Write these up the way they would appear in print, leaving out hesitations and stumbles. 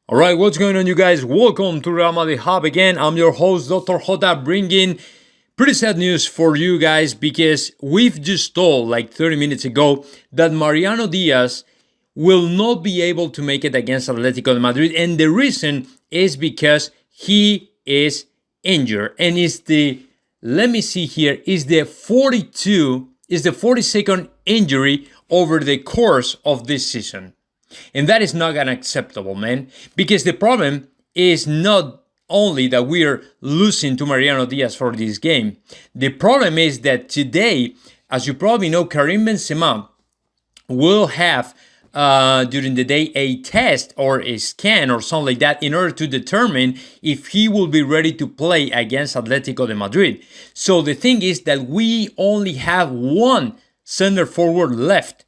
All right, what's going on, you guys? Welcome to Real Madrid Hub again. I'm your host, Dr. Jota, bringing pretty sad news for you guys because we've just told like 30 minutes ago that Mariano Díaz will not be able to make it against Atlético de Madrid, and the reason is because he is injured, and is the let me see here is the 42nd injury over the course of this season. And that is not unacceptable, man, because the problem is not only that we are losing to Mariano Díaz for this game. The problem is that today, as you probably know, Karim Benzema will have during the day a test or a scan or something like that in order to determine if he will be ready to play against Atlético de Madrid. So the thing is that we only have one center forward left.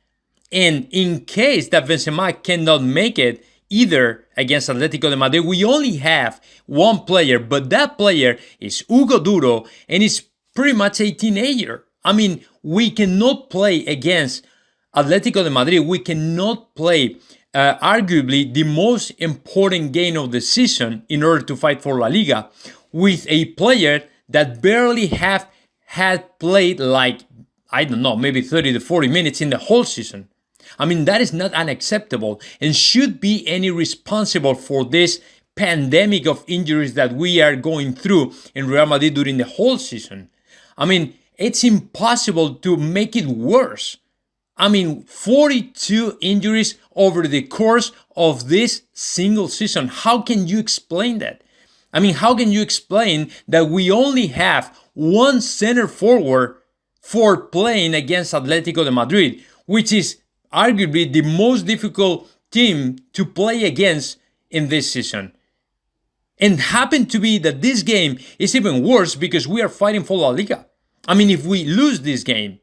And in case that Benzema cannot make it either against Atlético de Madrid, we only have one player, but that player is Hugo Duro, and is pretty much a teenager. I mean, we cannot play against Atlético de Madrid. We cannot play arguably the most important game of the season in order to fight for La Liga with a player that barely had played like, I don't know, maybe 30 to 40 minutes in the whole season. I mean, that is not unacceptable and should be any responsible for this pandemic of injuries that we are going through in Real Madrid during the whole season. I mean, it's impossible to make it worse. I mean, 42 injuries over the course of this single season. How can you explain that? I mean, how can you explain that we only have one center forward for playing against Atlético de Madrid, which is arguably the most difficult team to play against in this season? And happen to be that this game is even worse because we are fighting for La Liga. I mean, if we lose this game,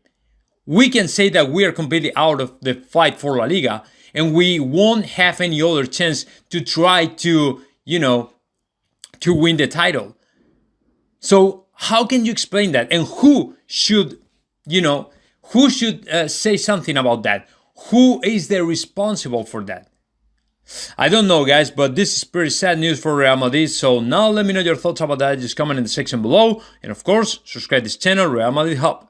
we can say that we are completely out of the fight for La Liga and we won't have any other chance to try to, to win the title. So how can you explain that? And who should say something about that? Who is the responsible for that? I don't know, guys, but this is pretty sad news for Real Madrid. So now let me know your thoughts about that. Just comment in the section below. And of course, subscribe to this channel, Real Madrid Hub.